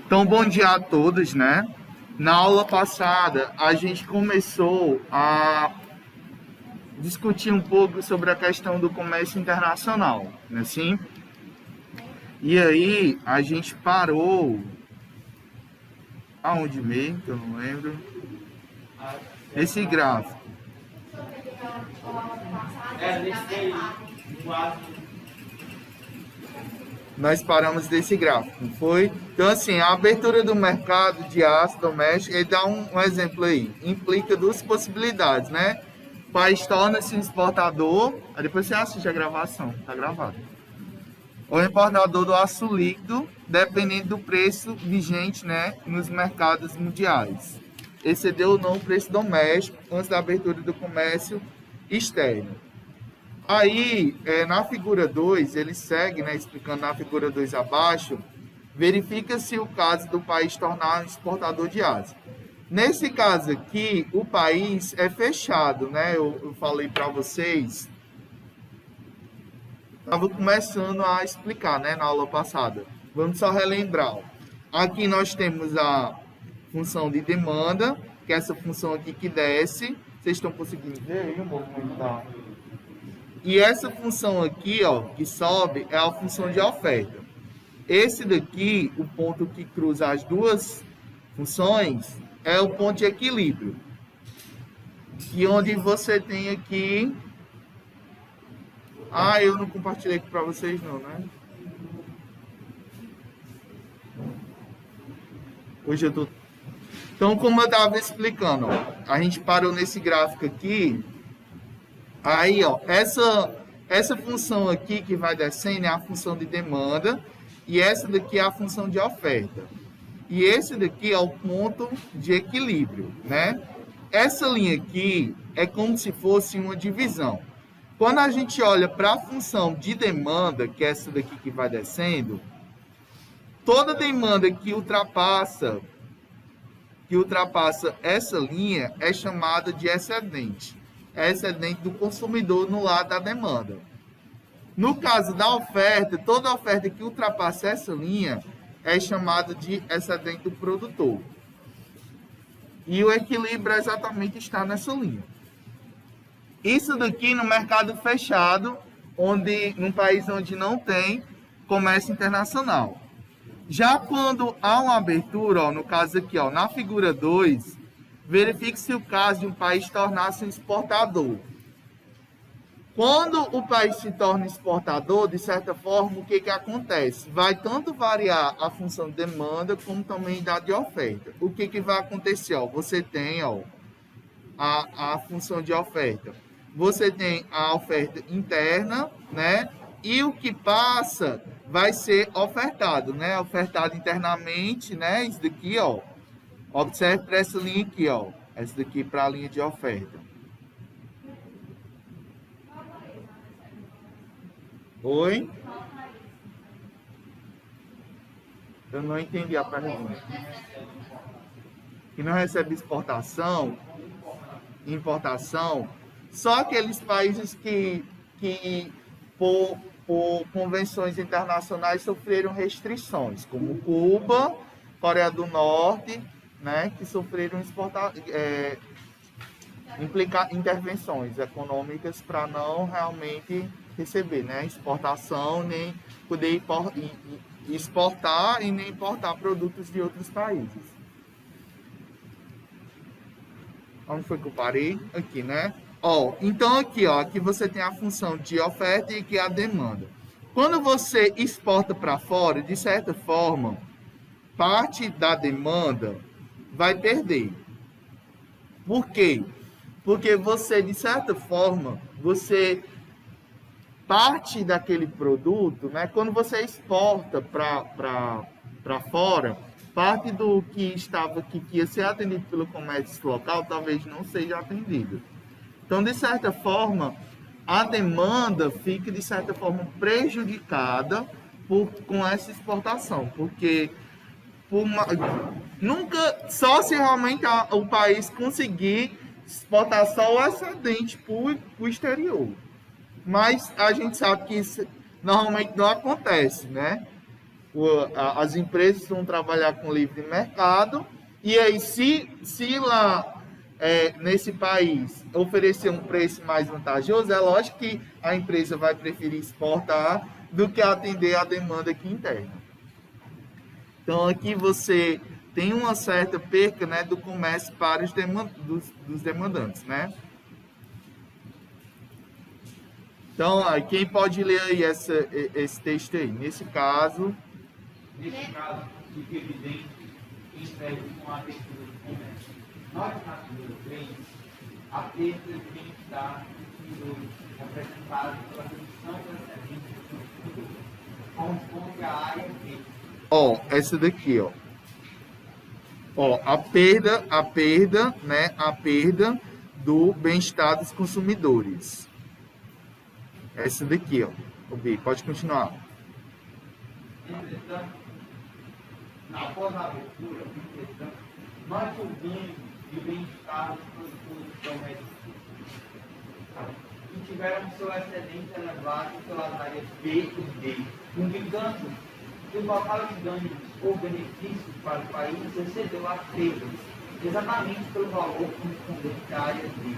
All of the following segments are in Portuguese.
Então, bom dia a todos, né? Na aula passada, a gente começou a discutir um pouco sobre a questão do comércio internacional, né? Assim? E aí, a gente parou aonde mesmo, que eu não lembro, esse gráfico. Nós paramos desse gráfico, não foi? Então, assim, a abertura do mercado de aço doméstico, ele dá um exemplo aí, implica duas possibilidades, né? O país torna-se um exportador, aí depois você assiste a gravação, tá gravado. Ou importador do aço líquido, dependendo do preço vigente, né, nos mercados mundiais. Excedeu ou não o preço doméstico antes da abertura do comércio externo. Aí, na figura 2, ele segue, né, explicando na figura 2 abaixo, verifica-se o caso do país tornar um exportador de aço. Nesse caso aqui, o país é fechado, né? Eu falei para vocês, estava começando a explicar, né, na aula passada. Vamos só relembrar. Aqui nós temos a função de demanda, que é essa função aqui que desce. Vocês estão conseguindo ver aí o movimento da... E essa função aqui, ó, que sobe, é a função de oferta. Esse daqui, o ponto que cruza as duas funções, é o ponto de equilíbrio. E onde você tem aqui... Ah, eu não compartilhei aqui para vocês não, né? Hoje eu tô... Então, como eu estava explicando, ó, a gente parou nesse gráfico aqui. Aí, ó, essa função aqui que vai descendo é a função de demanda e essa daqui é a função de oferta. E esse daqui é o ponto de equilíbrio, né? Essa linha aqui é como se fosse uma divisão. Quando a gente olha para a função de demanda, que é essa daqui que vai descendo, toda demanda que ultrapassa essa linha é chamada de excedente. É excedente do consumidor no lado da demanda. No caso da oferta, toda oferta que ultrapassa essa linha é chamada de excedente do produtor. E o equilíbrio exatamente está nessa linha. Isso daqui no mercado fechado, num país onde não tem comércio internacional. Já quando há uma abertura, ó, no caso aqui, ó, na figura 2, verifique-se o caso de um país tornar-se um exportador. Quando o país se torna exportador, de certa forma, o que acontece? Vai tanto variar a função de demanda, como também da de oferta. O que vai acontecer? Ó, você tem, ó, a função de oferta. Você tem a oferta interna, né? E o que passa vai ser ofertado, né? Ofertado internamente, né? Isso daqui, ó. Observe para essa linha aqui, ó. Essa daqui para a linha de oferta. Oi? Eu não entendi a pergunta. Que não recebe exportação, importação, só aqueles países que por convenções internacionais sofreram restrições, como Cuba, Coreia do Norte, né, que sofreram implicar intervenções econômicas para não realmente receber, né, exportação, nem poder exportar e nem importar produtos de outros países. Onde foi que eu parei? Aqui, né? Ó, então aqui, ó, aqui você tem a função de oferta e aqui a demanda. Quando você exporta para fora, de certa forma, parte da demanda vai perder. Por quê? Porque você, de certa forma, parte daquele produto, né? Quando você exporta para fora, parte do que ia ser atendido pelo comércio local, talvez não seja atendido. Então, de certa forma, a demanda fica, de certa forma, prejudicada com essa exportação, porque nunca, só se realmente o país conseguir exportar só o excedente para o exterior. Mas a gente sabe que isso normalmente não acontece, né? as empresas vão trabalhar com livre mercado, e aí se lá nesse país oferecer um preço mais vantajoso, é lógico que a empresa vai preferir exportar do que atender a demanda aqui interna. Então aqui você tem uma certa perca, né, do comércio para os dos demandantes, né? Então, quem pode ler aí esse texto aí? Nesse caso, fica evidente que segue com a abertura do comércio. Nós, na primeira vez, a perda de bem-estar consumidores, representada pela redução do excedente do consumidor, corresponde à área B. Essa daqui, a perda, né? A perda do bem-estar dos consumidores. Essa daqui, o B, pode continuar. Entretanto, após a abertura, nós o ganho de bem-estar dos produtores domésticos que tiveram seu excedente elevado pelas áreas B e D, indicando que o total de ganhos ou benefícios para o país excedeu as perdas, exatamente pelo valor correspondente à área D.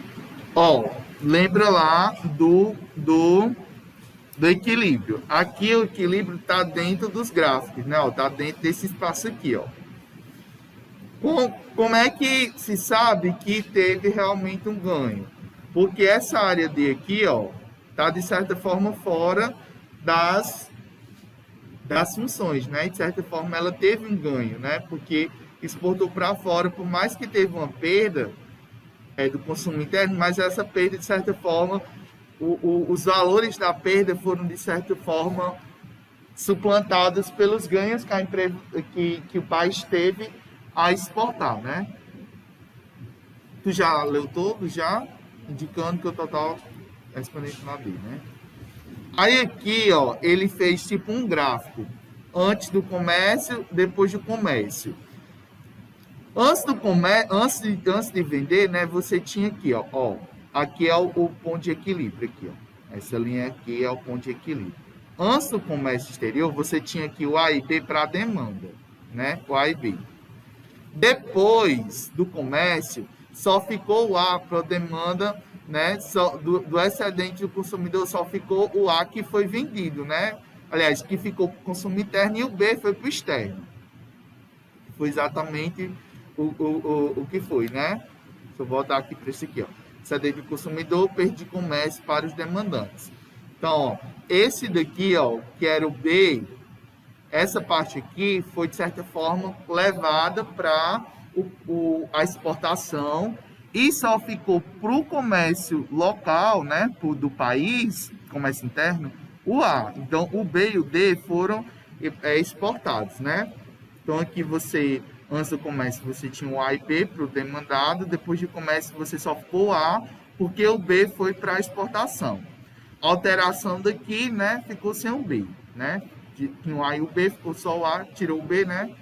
Lembra lá do equilíbrio. Aqui o equilíbrio está dentro dos gráficos, né? Está dentro desse espaço aqui, Como é que se sabe que teve realmente um ganho? Porque essa área D aqui, está de certa forma fora das funções, né? E de certa forma ela teve um ganho, né? Porque exportou para fora, por mais que teve uma perda do consumo interno, mas essa perda, de certa forma, os valores da perda foram, de certa forma, suplantados pelos ganhos que a empresa, que o país teve a exportar, né? Tu já leu todo, já? Indicando que o total é exponente na B, né? Aí aqui, ele fez tipo um gráfico. Antes do comércio, depois do comércio. Antes de vender, né, você tinha aqui, aqui é o ponto de equilíbrio, aqui, essa linha aqui é o ponto de equilíbrio. Antes do comércio exterior, você tinha aqui o A e B para a demanda, né, o A e B. Depois do comércio, só ficou o A para a demanda, né, do excedente do consumidor, só ficou o A que foi vendido, né, aliás, que ficou para o consumo interno, e o B foi para o externo. Foi exatamente o que foi, né? Deixa eu voltar aqui para esse aqui, excedente do consumidor, perda de comércio para os demandantes. Então, esse daqui, que era o B, essa parte aqui foi, de certa forma, levada para a exportação e só ficou para o comércio local, né, do país, comércio interno, o A. Então, o B e o D foram exportados, né? Então, aqui você, antes do comércio, você tinha o A e B para o demandado, depois do comércio você só ficou o A, porque o B foi para a exportação. A alteração daqui, né, ficou sem o B, né? Tinha o A e o B, ficou só o A, tirou o B, né?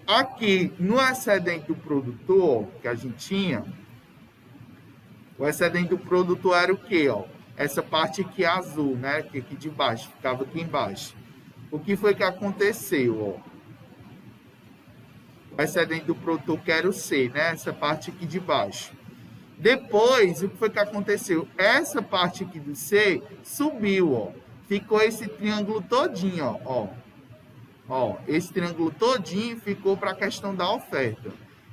Aqui, no excedente do produtor, que a gente tinha, o excedente do produtor era o quê, Essa parte aqui azul, né, que aqui de baixo, ficava aqui embaixo. O que foi que aconteceu, O excedente do produtor, que era o C, né? Essa parte aqui de baixo. Depois, o que foi que aconteceu? Essa parte aqui do C subiu, Ficou esse triângulo todinho, Esse triângulo todinho ficou para a questão da oferta.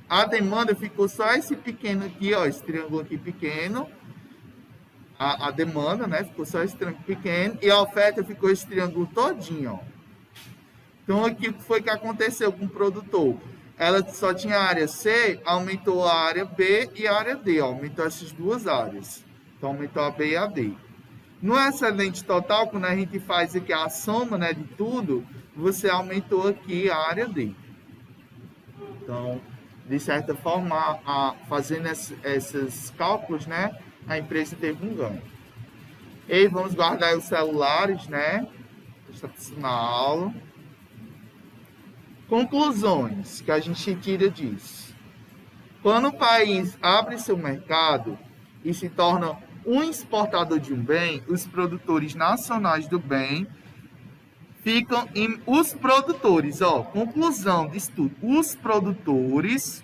A demanda ficou só esse pequeno aqui, esse triângulo aqui pequeno. A demanda, né? Ficou só esse triângulo pequeno. E a oferta ficou esse triângulo todinho, Então, aqui o que foi que aconteceu com o produtor? Ela só tinha a área C, aumentou a área B e a área D, aumentou essas duas áreas. Então, aumentou a B e a D. No excedente total, quando a gente faz aqui a soma, né, de tudo, você aumentou aqui a área D. Então, de certa forma, fazendo esses cálculos, né, a empresa teve um ganho. E vamos guardar os celulares, né? Está na aula. Conclusões que a gente tira disso. Quando o país abre seu mercado e se torna um exportador de um bem, os produtores nacionais do bem ficam em os produtores, ó, conclusão disso tudo, os produtores,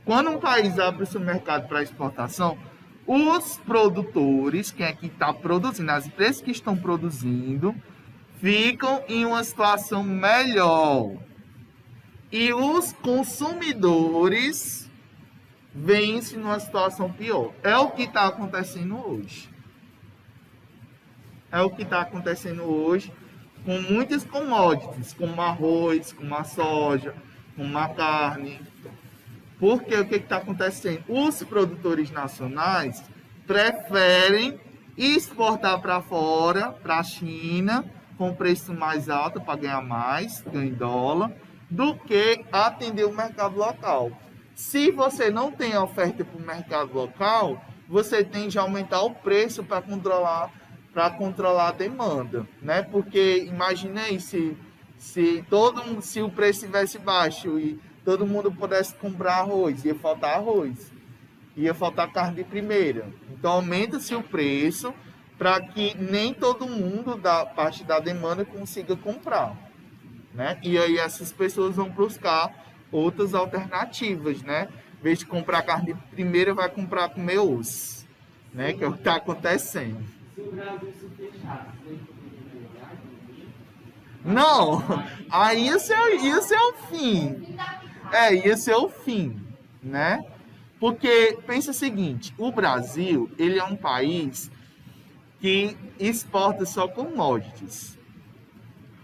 quando um país abre o seu mercado para exportação, os produtores, quem é que está produzindo, as empresas que estão produzindo, ficam em uma situação melhor. E os consumidores vêm-se numa situação pior. É o que está acontecendo hoje. É o que está acontecendo hoje com muitas commodities, como arroz, como a soja, como a carne. Porque o que está acontecendo? Os produtores nacionais preferem exportar para fora, para a China, com preço mais alto para ganhar mais, ganhar em dólar, do que atender o mercado local. Se você não tem oferta para o mercado local, você tem de aumentar o preço para controlar a demanda, né? Porque imagine aí se o preço estivesse baixo e todo mundo pudesse comprar arroz, ia faltar arroz, ia faltar carne de primeira. Então aumenta-se o preço para que nem todo mundo da parte da demanda consiga comprar, né? E aí essas pessoas vão buscar outras alternativas, né? Em vez de comprar carne de primeira, vai comprar comer osso, né? Que é o que está acontecendo. Se o Brasil se fechasse, você poderia melhorar a economia? Não, aí esse é o fim. Esse é o fim, né? Porque pensa o seguinte, o Brasil, ele é um país que exporta só commodities.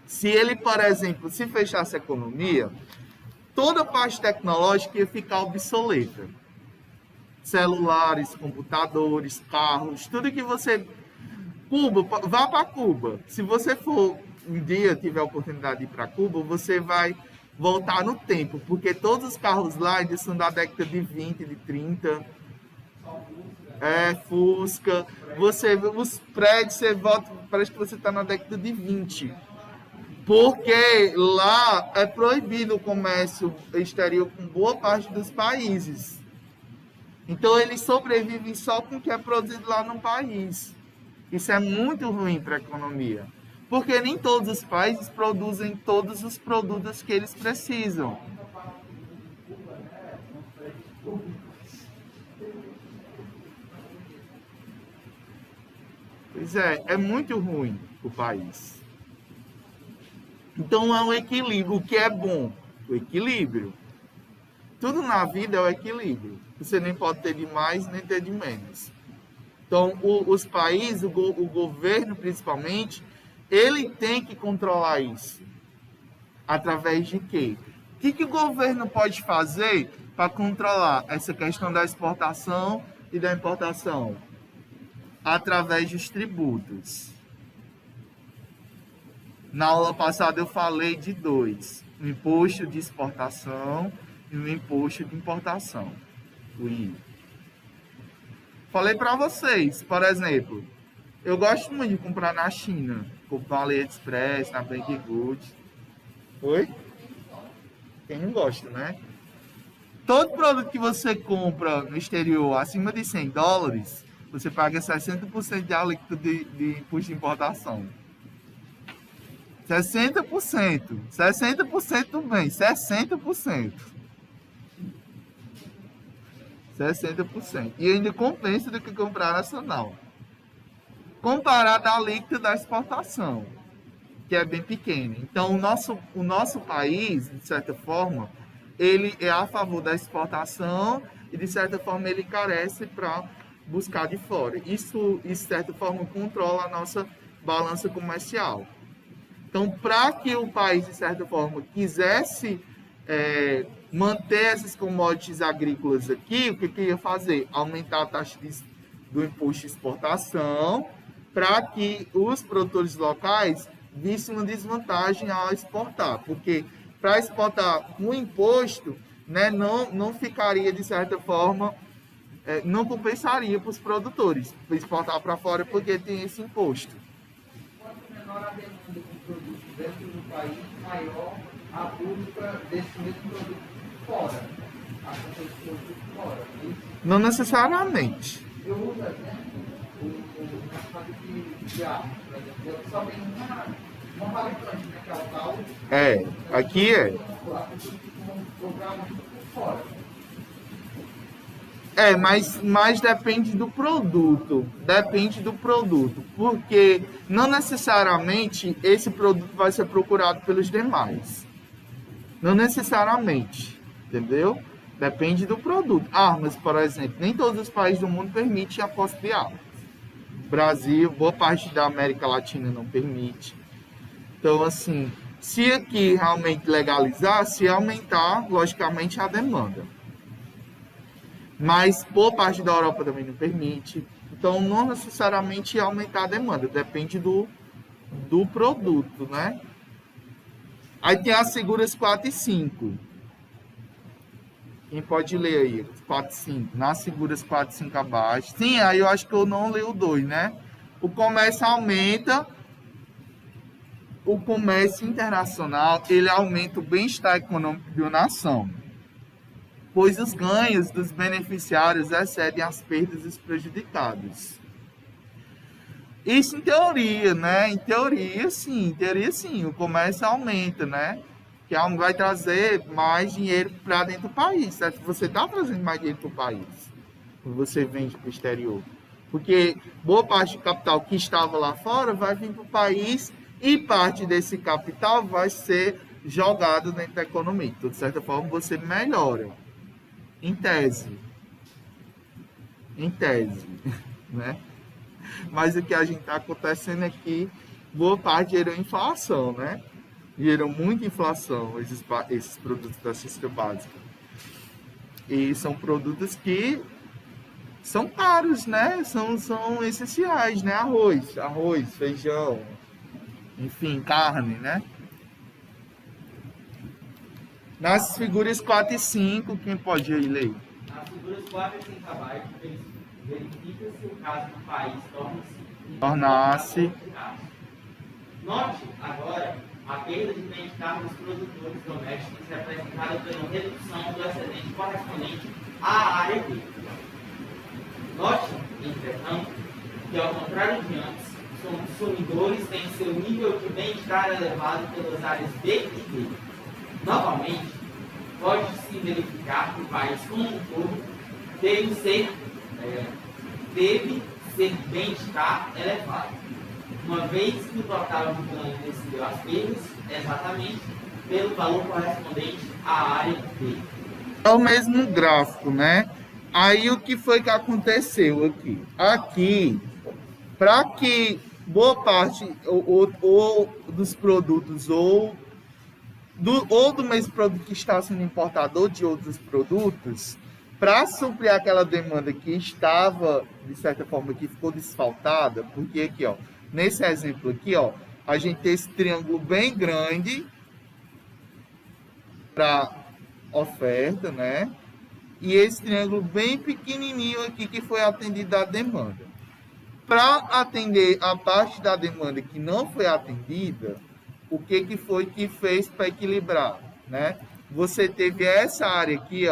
Se ele, por exemplo, se fechasse a economia, toda a parte tecnológica ia ficar obsoleta. Celulares, computadores, carros, tudo que você... Cuba, vá para Cuba. Se você for um dia tiver a oportunidade de ir para Cuba, você vai voltar no tempo, porque todos os carros lá ainda são da década de 20, de 30. Fusca. Você vê os prédios, você volta, parece que você está na década de 20. Porque lá é proibido o comércio exterior com boa parte dos países. Então eles sobrevivem só com o que é produzido lá no país. Isso é muito ruim para a economia, porque nem todos os países produzem todos os produtos que eles precisam. Pois é muito ruim o país. Então é um equilíbrio. O que é bom? O equilíbrio. Tudo na vida é o equilíbrio. Você nem pode ter de mais, nem ter de menos. Então, os países, o governo principalmente, ele tem que controlar isso. Através de quê? O que o governo pode fazer para controlar essa questão da exportação e da importação? Através dos tributos. Na aula passada eu falei de dois: o imposto de exportação e o imposto de importação, o IVA. Falei para vocês, por exemplo, eu gosto muito de comprar na China, comprar na AliExpress, na Banggood. Oi? Quem não gosta, né? Todo produto que você compra no exterior acima de $100, você paga 60% de alíquota de imposto de importação. 60%. 60% do bem, 60%. 60%. E ainda compensa do que comprar nacional. Comparado à alíquota da exportação, que é bem pequena. Então, o nosso país, de certa forma, ele é a favor da exportação e, de certa forma, ele carece para buscar de fora. Isso, de certa forma, controla a nossa balança comercial. Então, para que o país, de certa forma, quisesse manter essas commodities agrícolas aqui, o que ia fazer? Aumentar a taxa do imposto de exportação, para que os produtores locais vissem uma desvantagem ao exportar. Porque para exportar com imposto, né, não ficaria, de certa forma, não compensaria para os produtores exportar para fora, porque tem esse imposto. Quanto menor a demanda de produtos dentro do país, maior a busca desse mesmo produto fora. A compra de produto fora. Não necessariamente. Eu uso exemplo o mercado de armas, por exemplo. Eu só tenho Uma fabricante, né? Que ela tal, Aqui é. a pessoa tem que comprar muito por fora. Mas depende do produto. Depende do produto. Porque não necessariamente esse produto vai ser procurado pelos demais. Não necessariamente. Entendeu? Depende do produto. Armas, por exemplo, nem todos os países do mundo permitem a posse de armas. Brasil, boa parte da América Latina não permite. Então, assim, se aqui realmente legalizar, se aumentar, logicamente, a demanda. Mas boa parte da Europa também não permite. Então, não necessariamente aumentar a demanda, depende do produto, né? Aí tem as seguras 4 e 5. Quem pode ler aí? 4 e 5. Nas seguras 4 e 5 abaixo. Sim, aí eu acho que eu não leio o 2, né? O comércio aumenta. O comércio internacional, ele aumenta o bem-estar econômico de uma nação, pois os ganhos dos beneficiários excedem as perdas dos prejudicados. Isso em teoria, né? Em teoria, sim, o comércio aumenta, né? Que vai trazer mais dinheiro para dentro do país, certo? Você está trazendo mais dinheiro para o país, quando você vende para o exterior. Porque boa parte do capital que estava lá fora vai vir para o país e parte desse capital vai ser jogado dentro da economia. Então, de certa forma, você melhora. Em tese. Em tese. Né? Mas o que a gente está acontecendo aqui, boa parte gerou inflação, né? Gerou muita inflação esses produtos da cesta básica. E são produtos que são caros, né? São essenciais, né? Arroz, feijão, enfim, carne, né? Nas figuras 4 e 5, quem pode ir ler? Nas figuras 4 e 5 abaixo, verifica-se o caso do país Tornar-se. Note agora a perda de bem-estar dos produtores domésticos representada pela redução do excedente correspondente à área agrícola. Note, entretanto, que ao contrário de antes, os consumidores têm seu nível de bem-estar elevado pelas áreas B e D. Novamente, pode-se verificar que o país como um todo deve ser bem-estar elevado, uma vez que o total de ganho excedeu as perdas exatamente pelo valor correspondente à área B. É o mesmo gráfico, né? Aí o que foi que aconteceu aqui? Aqui, para que boa parte ou dos produtos ou do mesmo produto que está sendo importador de outros produtos, para suprir aquela demanda que estava, de certa forma, que ficou desfaltada, porque aqui, ó, nesse exemplo aqui, ó, a gente tem esse triângulo bem grande para oferta, né? E esse triângulo bem pequenininho aqui que foi atendido à demanda. Para atender a parte da demanda que não foi atendida, o que foi que fez para equilibrar, né? Você teve essa área aqui,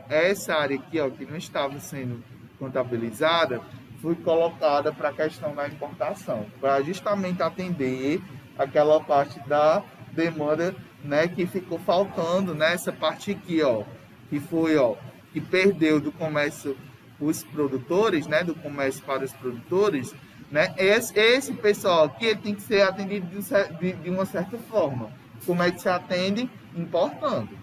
essa área aqui, ó, que não estava sendo contabilizada, foi colocada para a questão da importação, para justamente atender aquela parte da demanda, né, que ficou faltando, né? Essa parte aqui, ó, que foi, ó, que perdeu do comércio os produtores, né, do comércio para os produtores, né? Esse pessoal aqui tem que ser atendido de uma certa forma. Como é que se atende? Importando.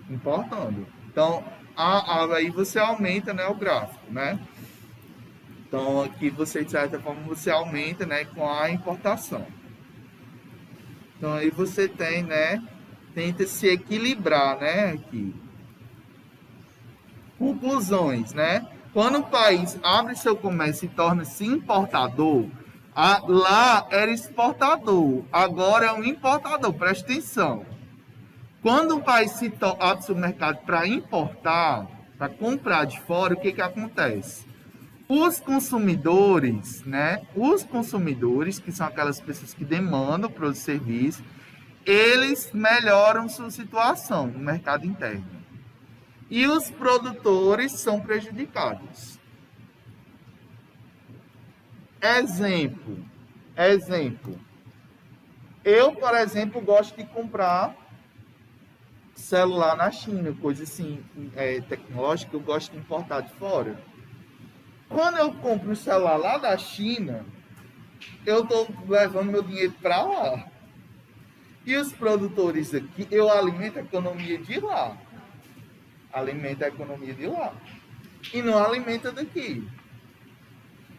Então, aí você aumenta, né, o gráfico, né? Então, aqui você, de certa forma, você aumenta, né, com a importação. Então, aí você tem, né, tenta se equilibrar, né, aqui. Conclusões, né? Quando o país abre seu comércio e torna-se importador, lá era exportador, agora é um importador, presta atenção. Quando o país abre seu mercado para importar, para comprar de fora, o que acontece? Os consumidores, né? Os consumidores, que são aquelas pessoas que demandam produtos e serviços, eles melhoram sua situação no mercado interno. E os produtores são prejudicados. Exemplo. Eu, por exemplo, gosto de comprar celular na China, coisa assim, tecnológica, eu gosto de importar de fora. Quando eu compro um celular lá da China, eu estou levando meu dinheiro para lá. E os produtores aqui, eu alimento a economia de lá. Alimenta a economia de lá. E não alimenta daqui.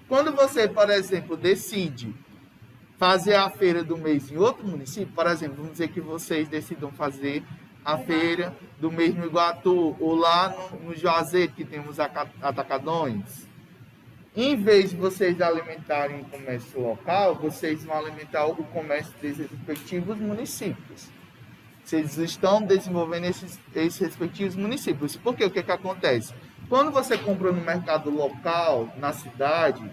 Quando você, por exemplo, decide fazer a feira do mês em outro município, por exemplo, vamos dizer que vocês decidam fazer a feira do mês no Iguatu, ou lá no Juazeiro, que temos atacadões. Em vez de vocês alimentarem o comércio local, vocês vão alimentar o comércio desses respectivos municípios. Vocês estão desenvolvendo esses respectivos municípios. Porque o que acontece? Quando você compra no mercado local, na cidade,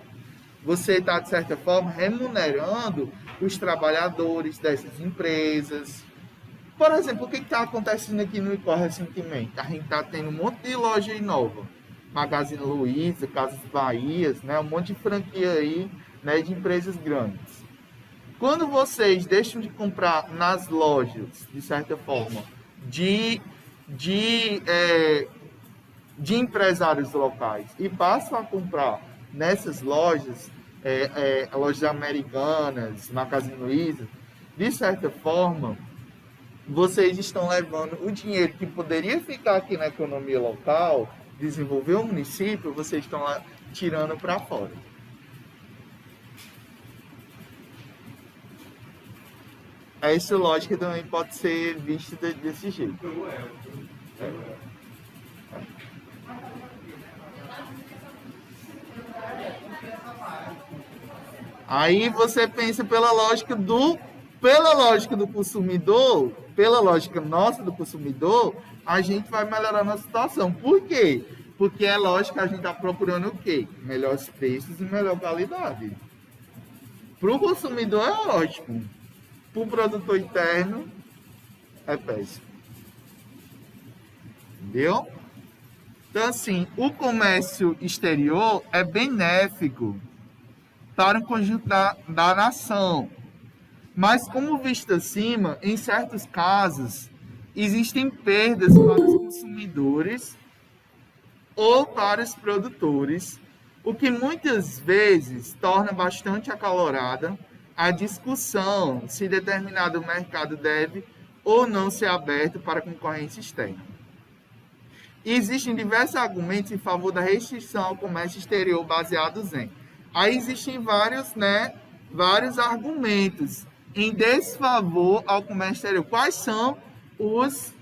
você está, de certa forma, remunerando os trabalhadores dessas empresas. Por exemplo, o que está acontecendo aqui no Icó recentemente? A gente está tendo um monte de loja nova. Magazine Luiza, Casas Bahia, né? Um monte de franquia aí, né? De empresas grandes. Quando vocês deixam de comprar nas lojas, de certa forma, de empresários locais e passam a comprar nessas lojas, lojas americanas, Magazine Luiza, de certa forma, vocês estão levando o dinheiro que poderia ficar aqui na economia local, desenvolver o município, vocês estão lá tirando para fora. Essa lógica também pode ser vista desse jeito. Aí você pensa pela lógica do consumidor, pela lógica nossa do consumidor, a gente vai melhorar a nossa situação. Por quê? Porque é lógico que a gente está procurando o quê? Melhores preços e melhor qualidade. Para o consumidor é ótimo. Para o produtor interno é péssimo. Entendeu? Então, assim, o comércio exterior é benéfico para o conjunto da nação. Mas, como visto acima, em certos casos, existem perdas para os consumidores ou para os produtores, o que muitas vezes torna bastante acalorada a discussão se determinado mercado deve ou não ser aberto para concorrência externa. Existem diversos argumentos em favor da restrição ao comércio exterior baseados em. Aí existem vários argumentos em desfavor ao comércio exterior. Quais são os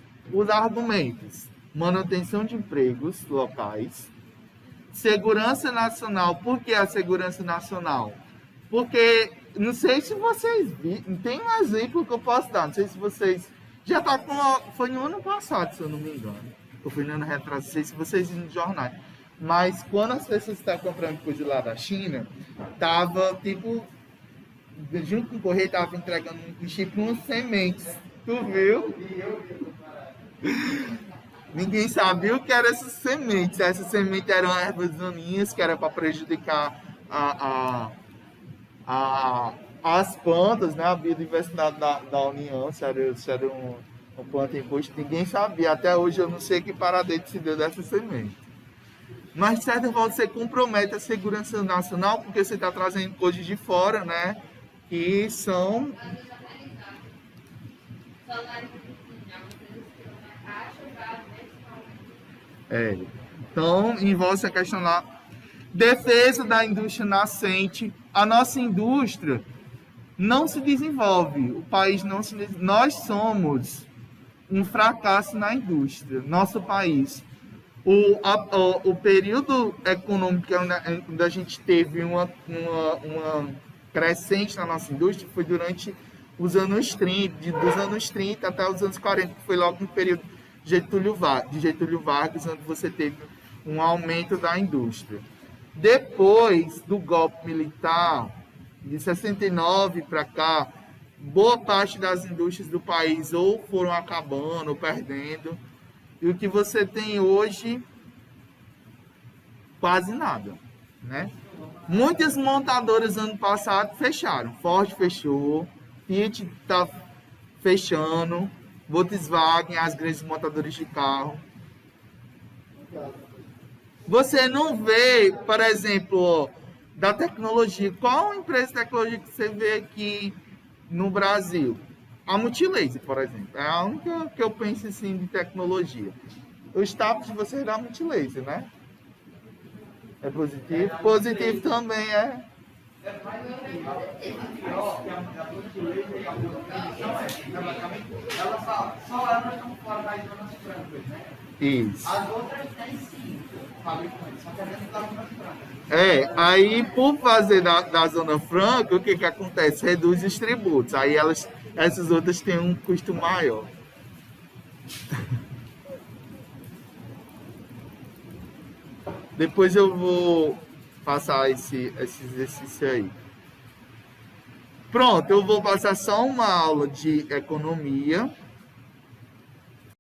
argumentos? Manutenção de empregos locais, segurança nacional. Por que a segurança nacional? Porque, não sei se vocês viram, tem um exemplo que eu posso dar, não sei se vocês, já está foi no ano passado, se eu não me engano, eu fui no ano retrasado, não sei se vocês viram nos jornais, mas quando as pessoas estavam comprando coisa lá da China, tava tipo, junto com o correio, tava entregando um chip umas sementes, tu viu? Ninguém sabia o que eram essas sementes. Essas sementes eram ervas daninhas que era para prejudicar as plantas, né? A biodiversidade da União, se era uma planta imposta. Ninguém sabia. Até hoje eu não sei que paradeiro se deu dessa semente. Mas, de certa forma, você compromete a segurança nacional porque você está trazendo coisas de fora, né? Que são... Então, envolve essa questão lá. Defesa da indústria nascente. A nossa indústria não se desenvolve. O país não se desenvolve. Nós somos um fracasso na indústria. Nosso país. O período econômico onde a gente teve uma crescente na nossa indústria foi durante os anos 30, dos anos 30 até os anos 40, que foi logo no período de Getúlio Vargas, onde você teve um aumento da indústria. Depois do golpe militar, de 69 para cá, boa parte das indústrias do país ou foram acabando ou perdendo. E o que você tem hoje, quase nada, né? Muitas montadoras ano passado fecharam. Ford fechou, Fiat está fechando, Volkswagen, as grandes montadoras de carro. Você não vê, por exemplo, ó, da tecnologia. Qual empresa de tecnologia que você vê aqui no Brasil? A Multilaser, por exemplo. É a única que eu penso assim de tecnologia. O status de vocês é da Multilaser, né? É positivo? Positivo também é. Pior que a Multilaser e a Multilaser, basicamente, só elas estão fora das zonas francas, né? Isso. As outras têm sim, fabricantes, só que é dentro das zonas francas. Aí por fazer da Zona Franca, o que acontece? Reduz os tributos. Aí essas outras têm um custo maior. Depois eu vou passar esse exercício aí. Pronto, eu vou passar só uma aula de economia.